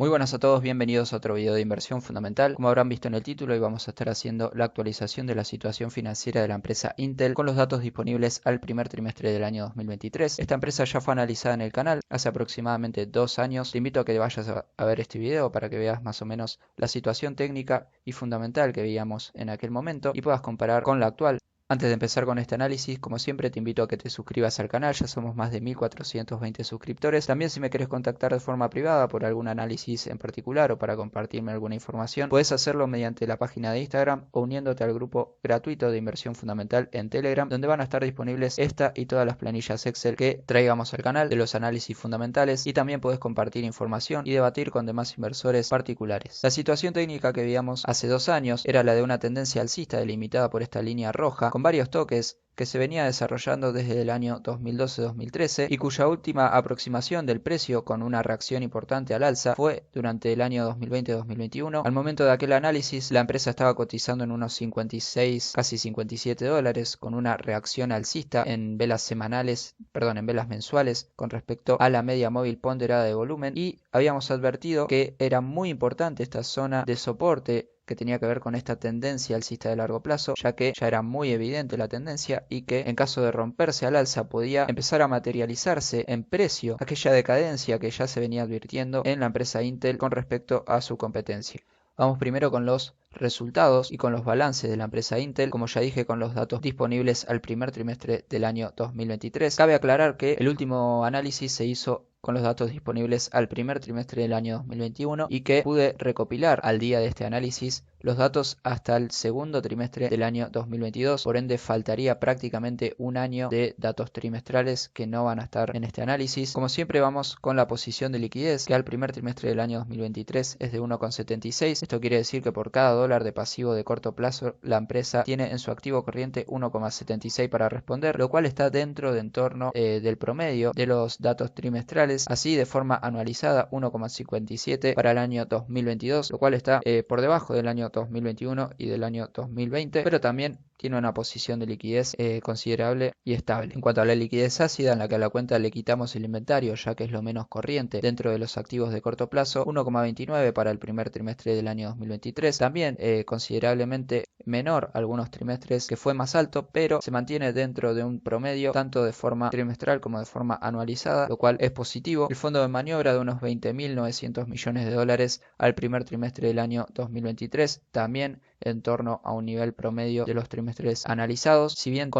Muy buenas a todos, bienvenidos a otro video de inversión fundamental. Como habrán visto en el título, hoy vamos a estar haciendo la actualización de la situación financiera de la empresa Intel con los datos disponibles al primer trimestre del año 2023. Esta empresa ya fue analizada en el canal hace aproximadamente 2 años. Te invito a que vayas a ver este video para que veas más o menos la situación técnica y fundamental que veíamos en aquel momento y puedas comparar con la actual. Antes de empezar con este análisis, como siempre te invito a que te suscribas al canal, ya somos más de 1420 suscriptores. También si me quieres contactar de forma privada por algún análisis en particular o para compartirme alguna información, puedes hacerlo mediante la página de Instagram o uniéndote al grupo gratuito de inversión fundamental en Telegram, donde van a estar disponibles esta y todas las planillas Excel que traigamos al canal de los análisis fundamentales, y también puedes compartir información y debatir con demás inversores particulares. La situación técnica que veíamos hace 2 años era la de una tendencia alcista delimitada por esta línea roja, con varios toques que se venía desarrollando desde el año 2012-2013 y cuya última aproximación del precio con una reacción importante al alza fue durante el año 2020-2021. Al momento de aquel análisis, la empresa estaba cotizando en unos 56, casi 57 dólares, con una reacción alcista en velas mensuales con respecto a la media móvil ponderada de volumen, y habíamos advertido que era muy importante esta zona de soporte que tenía que ver con esta tendencia alcista de largo plazo, ya que ya era muy evidente la tendencia y que en caso de romperse al alza podía empezar a materializarse en precio aquella decadencia que ya se venía advirtiendo en la empresa Intel con respecto a su competencia. Vamos primero con los resultados y con los balances de la empresa Intel, como ya dije, con los datos disponibles al primer trimestre del año 2023. Cabe aclarar que el último análisis se hizo con los datos disponibles al primer trimestre del año 2021 y que pude recopilar al día de este análisis los datos hasta el segundo trimestre del año 2022, por ende faltaría prácticamente un año de datos trimestrales que no van a estar en este análisis. Como siempre, vamos con la posición de liquidez, que al primer trimestre del año 2023 es de 1,76. Esto quiere decir que por cada dólar de pasivo de corto plazo la empresa tiene en su activo corriente 1,76 para responder, lo cual está dentro de entorno del promedio de los datos trimestrales. Así, de forma anualizada, 1,57 para el año 2022, lo cual está por debajo del año 2021 y del año 2020, pero también tiene una posición de liquidez considerable y estable. En cuanto a la liquidez ácida, en la que a la cuenta le quitamos el inventario, ya que es lo menos corriente dentro de los activos de corto plazo, 1,29 para el primer trimestre del año 2023, también considerablemente menor algunos trimestres, que fue más alto, pero se mantiene dentro de un promedio tanto de forma trimestral como de forma anualizada, lo cual es positivo. El fondo de maniobra de unos 20.900 millones de dólares al primer trimestre del año 2023, también en torno a un nivel promedio de los trimestres analizados. Si bien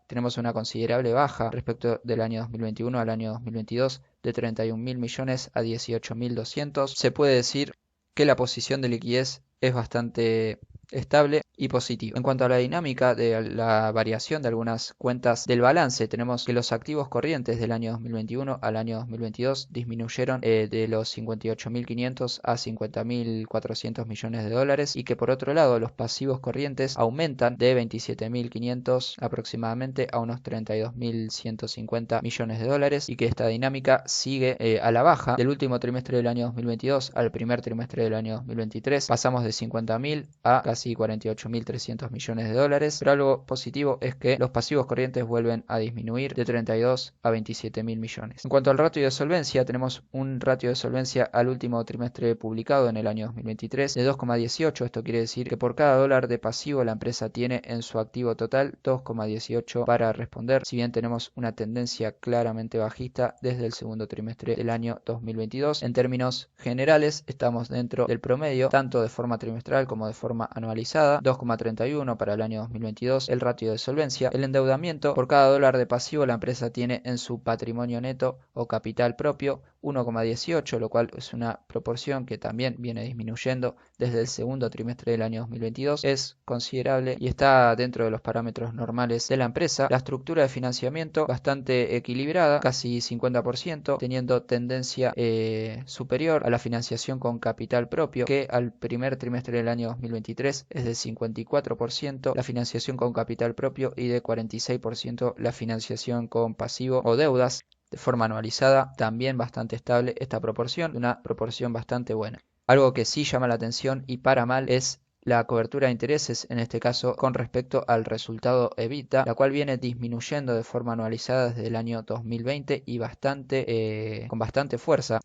tenemos una considerable baja respecto del año 2021 al año 2022 de 31.000 millones a 18.200, se puede decir que la posición de liquidez es bastante estable y positivo. En cuanto a la dinámica de la variación de algunas cuentas del balance, tenemos que los activos corrientes del año 2021 al año 2022 disminuyeron de los 58.500 a 50.400 millones de dólares, y que por otro lado los pasivos corrientes aumentan de 27.500 aproximadamente a unos 32.150 millones de dólares, y que esta dinámica sigue a la baja. Del último trimestre del año 2022 al primer trimestre del año 2023 pasamos de 50.000 a casi 48.300 millones de dólares, pero algo positivo es que los pasivos corrientes vuelven a disminuir de 32 a 27.000 millones. En cuanto al ratio de solvencia, tenemos un ratio de solvencia al último trimestre publicado en el año 2023 de 2,18. Esto quiere decir que por cada dólar de pasivo la empresa tiene en su activo total 2,18 para responder, si bien tenemos una tendencia claramente bajista desde el segundo trimestre del año 2022. En términos generales, estamos dentro del promedio, tanto de forma trimestral como de forma anualizada, 2,31 para el año 2022 el ratio de solvencia. El endeudamiento: por cada dólar de pasivo la empresa tiene en su patrimonio neto o capital propio 1,18, lo cual es una proporción que también viene disminuyendo desde el segundo trimestre del año 2022. Es considerable y está dentro de los parámetros normales de la empresa. La estructura de financiamiento bastante equilibrada, casi 50%, teniendo tendencia superior a la financiación con capital propio, que al primer trimestre del año 2023 es de 54% la financiación con capital propio y de 46% la financiación con pasivo o deudas. De forma anualizada, también bastante estable esta proporción, una proporción bastante buena. Algo que sí llama la atención y para mal es la cobertura de intereses, en este caso con respecto al resultado EBITDA, la cual viene disminuyendo de forma anualizada desde el año 2020 y con bastante fuerza.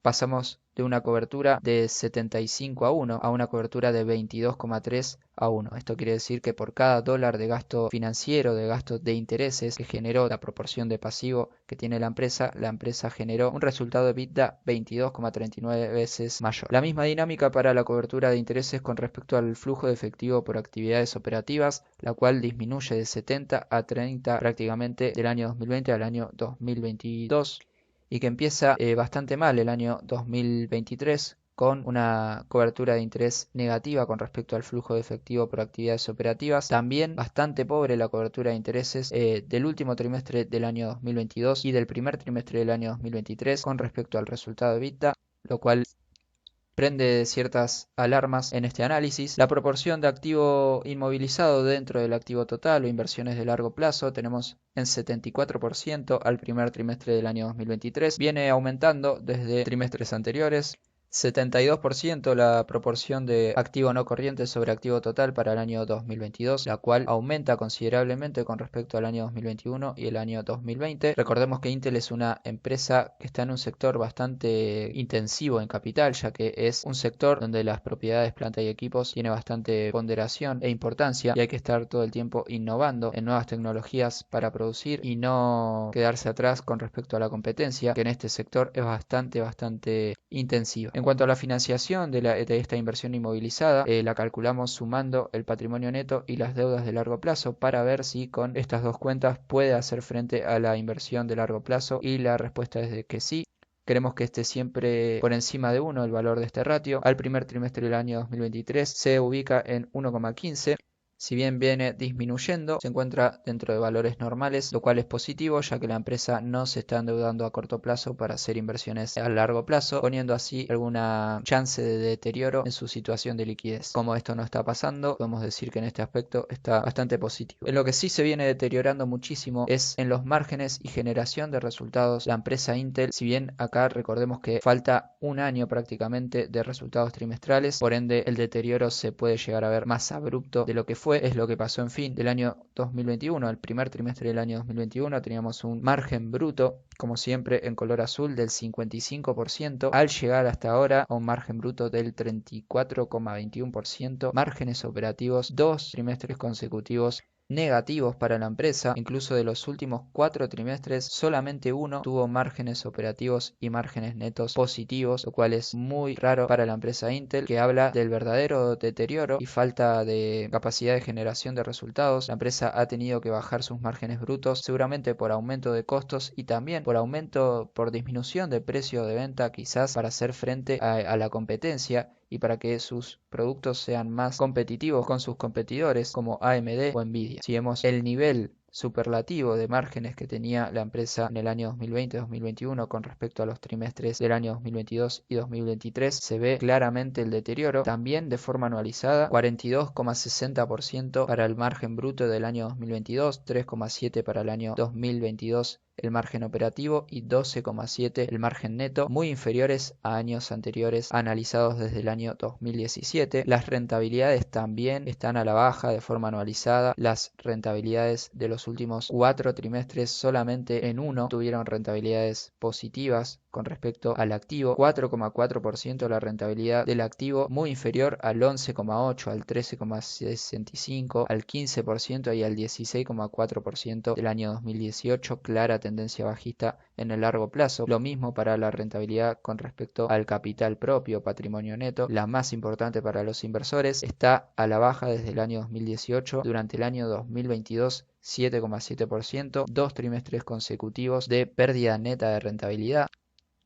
Pasamos de de una cobertura de 75:1 a una cobertura de 22,3:1. Esto quiere decir que por cada dólar de gasto financiero, de gasto de intereses que generó la proporción de pasivo que tiene la empresa generó un resultado de EBITDA 22,39 veces mayor. La misma dinámica para la cobertura de intereses con respecto al flujo de efectivo por actividades operativas, la cual disminuye de 70 a 30 prácticamente del año 2020 al año 2022 y que empieza bastante mal el año 2023 con una cobertura de interés negativa con respecto al flujo de efectivo por actividades operativas. También bastante pobre la cobertura de intereses del último trimestre del año 2022 y del primer trimestre del año 2023 con respecto al resultado de EBITDA, lo cual prende ciertas alarmas en este análisis. La proporción de activo inmovilizado dentro del activo total o inversiones de largo plazo tenemos en 74% al primer trimestre del año 2023. Viene aumentando desde trimestres anteriores. 72% la proporción de activo no corriente sobre activo total para el año 2022, la cual aumenta considerablemente con respecto al año 2021 y el año 2020. Recordemos que Intel es una empresa que está en un sector bastante intensivo en capital, ya que es un sector donde las propiedades, planta y equipos tiene bastante ponderación e importancia y hay que estar todo el tiempo innovando en nuevas tecnologías para producir y no quedarse atrás con respecto a la competencia, que en este sector es bastante intensiva. En cuanto a la financiación de esta inversión inmovilizada, la calculamos sumando el patrimonio neto y las deudas de largo plazo para ver si con estas dos cuentas puede hacer frente a la inversión de largo plazo, y la respuesta es de que sí. Queremos que esté siempre por encima de 1 el valor de este ratio. Al primer trimestre del año 2023 se ubica en 1,15. Si bien viene disminuyendo, se encuentra dentro de valores normales, lo cual es positivo ya que la empresa no se está endeudando a corto plazo para hacer inversiones a largo plazo, poniendo así alguna chance de deterioro en su situación de liquidez. Como esto no está pasando, podemos decir que en este aspecto está bastante positivo. En lo que sí se viene deteriorando muchísimo es en los márgenes y generación de resultados. La empresa Intel, si bien acá recordemos que falta un año prácticamente de resultados trimestrales, por ende el deterioro se puede llegar a ver más abrupto de lo que fue. Es lo que pasó en fin del año 2021. El primer trimestre del año 2021 teníamos un margen bruto, como siempre en color azul, del 55%, al llegar hasta ahora a un margen bruto del 34,21%, márgenes operativos 2 trimestres consecutivos negativos para la empresa. Incluso de los últimos 4 trimestres solamente uno tuvo márgenes operativos y márgenes netos positivos, lo cual es muy raro para la empresa Intel, que habla del verdadero deterioro y falta de capacidad de generación de resultados. La empresa ha tenido que bajar sus márgenes brutos, seguramente por aumento de costos y también por disminución de precio de venta, quizás para hacer frente a la competencia y para que sus productos sean más competitivos con sus competidores como AMD o Nvidia. Si vemos el nivel superlativo de márgenes que tenía la empresa en el año 2020-2021 con respecto a los trimestres del año 2022 y 2023, se ve claramente el deterioro. También de forma anualizada, 42,60% para el margen bruto del año 2022, 3,7% para el año 2022 el margen operativo y 12,7% el margen neto, muy inferiores a años anteriores analizados desde el año 2017. Las rentabilidades también están a la baja de forma anualizada. Las rentabilidades de los últimos 4 trimestres, solamente en uno tuvieron rentabilidades positivas con respecto al activo. 4,4% la rentabilidad del activo, muy inferior al 11,8%, al 13,65%, al 15% y al 16,4% del año 2018. Clara tendencia bajista en el largo plazo. Lo mismo para la rentabilidad con respecto al capital propio, patrimonio neto, la más importante para los inversores, está a la baja desde el año 2018. Durante el año 2022, 7,7%, 2 trimestres consecutivos de pérdida neta de rentabilidad.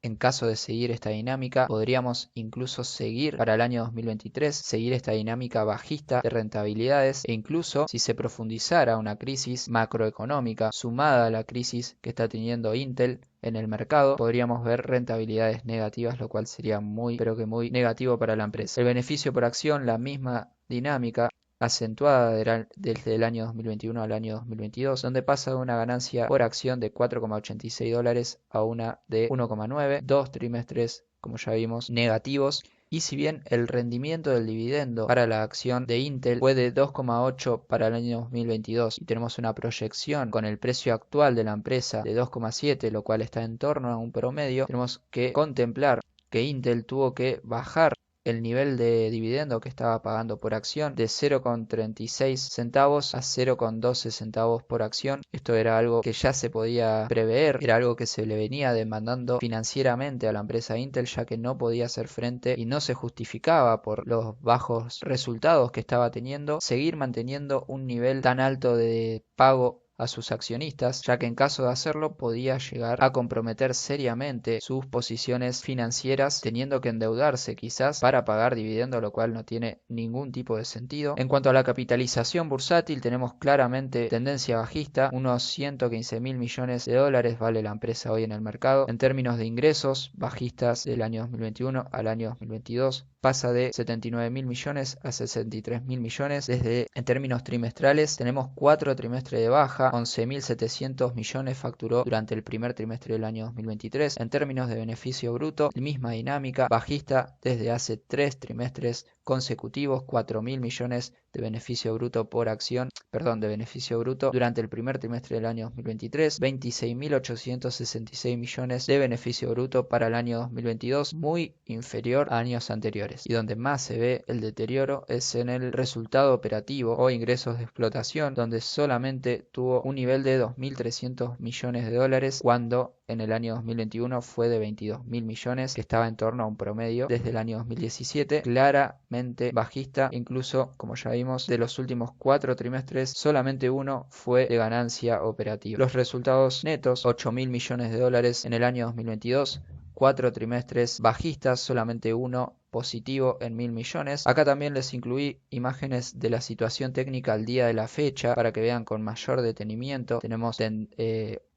En caso de seguir esta dinámica, podríamos incluso seguir para el año 2023, seguir esta dinámica bajista de rentabilidades, e incluso si se profundizara una crisis macroeconómica sumada a la crisis que está teniendo Intel en el mercado, podríamos ver rentabilidades negativas, lo cual sería muy, pero que muy negativo para la empresa. El beneficio por acción, la misma dinámica acentuada desde el año 2021 al año 2022, donde pasa de una ganancia por acción de $4,86 a una de 1,9, 2 trimestres, como ya vimos, negativos. Y si bien el rendimiento del dividendo para la acción de Intel fue de 2,8 para el año 2022 y tenemos una proyección con el precio actual de la empresa de 2,7, lo cual está en torno a un promedio, tenemos que contemplar que Intel tuvo que bajar el nivel de dividendo que estaba pagando por acción de 0,36 centavos a 0,12 centavos por acción. Esto era algo que ya se podía prever, era algo que se le venía demandando financieramente a la empresa Intel, ya que no podía hacer frente y no se justificaba por los bajos resultados que estaba teniendo seguir manteniendo un nivel tan alto de pago a sus accionistas, ya que en caso de hacerlo podía llegar a comprometer seriamente sus posiciones financieras, teniendo que endeudarse quizás para pagar dividendo, lo cual no tiene ningún tipo de sentido. En cuanto a la capitalización bursátil, tenemos claramente tendencia bajista, unos 115 mil millones de dólares vale la empresa hoy en el mercado. En términos de ingresos, bajistas del año 2021 al año 2022, pasa de 79 mil millones a 63 mil millones. En términos trimestrales, tenemos 4 trimestres de baja, 11.700 millones facturó durante el primer trimestre del año 2023. En términos de beneficio bruto, misma dinámica, bajista desde hace 3 trimestres consecutivos, 4.000 millones de beneficio bruto por acción, de beneficio bruto durante el primer trimestre del año 2023, 26.866 millones de beneficio bruto para el año 2022, muy inferior a años anteriores. Y donde más se ve el deterioro es en el resultado operativo o ingresos de explotación, donde solamente tuvo un nivel de 2.300 millones de dólares cuando en el año 2021 fue de 22.000 millones, que estaba en torno a un promedio desde el año 2017, claramente bajista. Incluso, como ya vimos, de los últimos 4 trimestres solamente uno fue de ganancia operativa. Los resultados netos, 8.000 millones de dólares en el año 2022, 4 trimestres bajistas, solamente uno positivo en 1.000 millones. Acá también les incluí imágenes de la situación técnica al día de la fecha para que vean con mayor detenimiento. Tenemos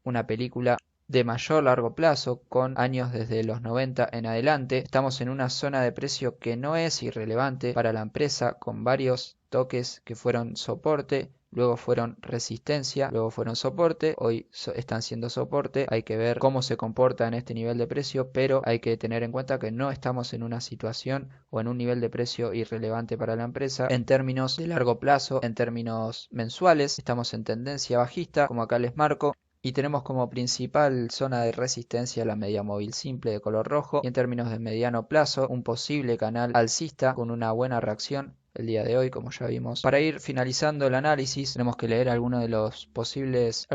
una película de mayor largo plazo, con años desde los 90 en adelante. Estamos en una zona de precio que no es irrelevante para la empresa, con varios toques que fueron soporte, luego fueron resistencia, luego fueron soporte, hoy están siendo soporte. Hay que ver cómo se comporta en este nivel de precio, pero hay que tener en cuenta que no estamos en una situación o en un nivel de precio irrelevante para la empresa. En términos de largo plazo, en términos mensuales, estamos en tendencia bajista, como acá les marco. Y tenemos como principal zona de resistencia la media móvil simple de color rojo. Y en términos de mediano plazo, un posible canal alcista con una buena reacción el día de hoy, como ya vimos. Para ir finalizando el análisis, tenemos que leer algunas de las posibles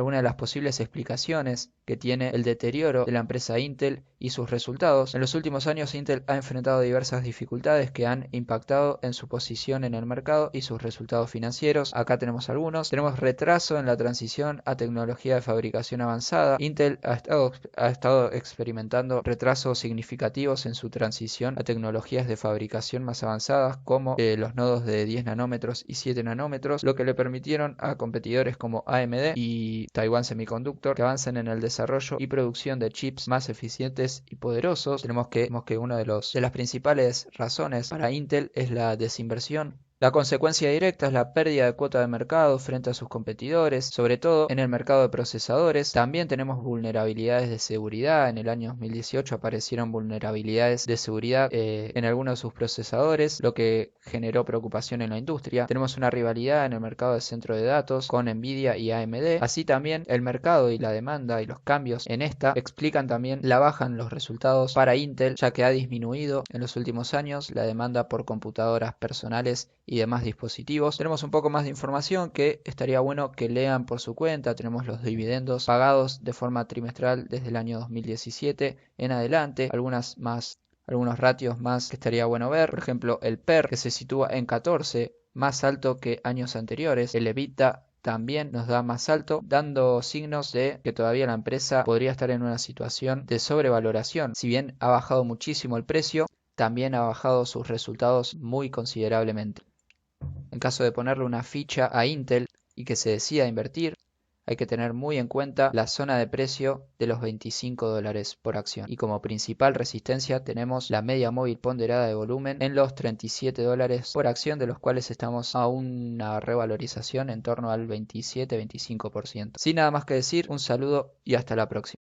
explicaciones que tiene el deterioro de la empresa Intel y sus resultados. En los últimos años, Intel ha enfrentado diversas dificultades que han impactado en su posición en el mercado y sus resultados financieros. Acá tenemos algunos. Tenemos retraso en la transición a tecnología de fabricación avanzada. Intel ha estado experimentando retrasos significativos en su transición a tecnologías de fabricación más avanzadas, como los nodos de 10 nanómetros y 7 nanómetros, lo que le permitieron a competidores como AMD y Taiwan Semiconductor que avancen en el desarrollo y producción de chips más eficientes y poderosos. Tenemos que una de las principales razones para Intel es la desinversión. La consecuencia directa es la pérdida de cuota de mercado frente a sus competidores, sobre todo en el mercado de procesadores. También tenemos vulnerabilidades de seguridad. En el año 2018 aparecieron vulnerabilidades de seguridad en algunos de sus procesadores, lo que generó preocupación en la industria. Tenemos una rivalidad en el mercado de centro de datos con Nvidia y AMD. Así también el mercado y la demanda y los cambios en esta explican también la baja en los resultados para Intel, ya que ha disminuido en los últimos años la demanda por computadoras personales y demás dispositivos. Tenemos un poco más de información que estaría bueno que lean por su cuenta. Tenemos los dividendos pagados de forma trimestral desde el año 2017 en adelante, algunos ratios más que estaría bueno ver. Por ejemplo, el PER, que se sitúa en 14, más alto que años anteriores. El EBITDA también nos da más alto, dando signos de que todavía la empresa podría estar en una situación de sobrevaloración. Si bien ha bajado muchísimo el precio, también ha bajado sus resultados muy considerablemente. En caso de ponerle una ficha a Intel y que se decida invertir, hay que tener muy en cuenta la zona de precio de los 25 dólares por acción. Y como principal resistencia tenemos la media móvil ponderada de volumen en los 37 dólares por acción, de los cuales estamos a una revalorización en torno al 27-25%. Sin nada más que decir, un saludo y hasta la próxima.